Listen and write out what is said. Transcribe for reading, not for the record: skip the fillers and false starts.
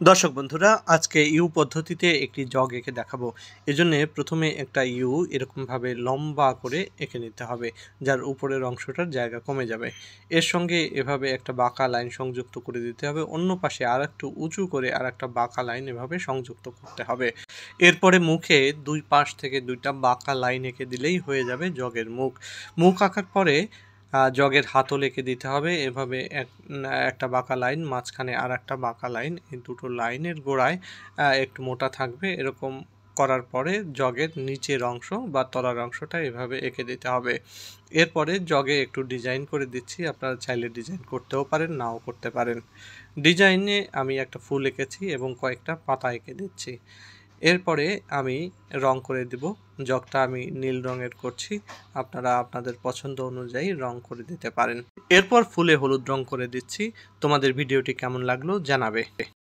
দর্শক বন্ধুরা, আজকে ইউ পদ্ধতিতে একটি জগ এঁকে দেখাবো। এজন্যে প্রথমে একটা ইউ এরকমভাবে লম্বা করে এঁকে নিতে হবে, যার উপরের অংশটার জায়গা কমে যাবে। এর সঙ্গে এভাবে একটা বাঁকা লাইন সংযুক্ত করে দিতে হবে। অন্য পাশে আরেকটু উঁচু করে আরেকটা বাঁকা লাইন এভাবে সংযুক্ত করতে হবে। এরপরে মুখে দুই পাশ থেকে দুইটা বাঁকা লাইন এঁকে দিলেই হয়ে যাবে জগের মুখ। মুখ আঁকার পরে জগের হাতল এঁকে দিতে হবে। এভাবে একটা বাঁকা লাইন, মাঝখানে আরেকটা বাঁকা লাইন, এই দুটো লাইনের গোড়ায় একটু মোটা থাকবে। এরকম করার পরে জগের নিচের অংশ বা তলার অংশটা এভাবে এঁকে দিতে হবে। এরপরে জগে একটু ডিজাইন করে দিচ্ছি। আপনারা চাইলে ডিজাইন করতেও পারেন, নাও করতে পারেন। ডিজাইনে আমি একটা ফুল এঁকেছি এবং কয়েকটা পাতা এঁকে দিচ্ছি। এরপরে আমি রং করে দিব। জগটা আমি নীল রঙের করছি, আপনারা আপনাদের পছন্দ অনুযায়ী রং করে দিতে পারেন। এরপর ফুলে হলুদ রং করে দিচ্ছি। তোমাদের ভিডিওটি কেমন লাগলো জানাবে।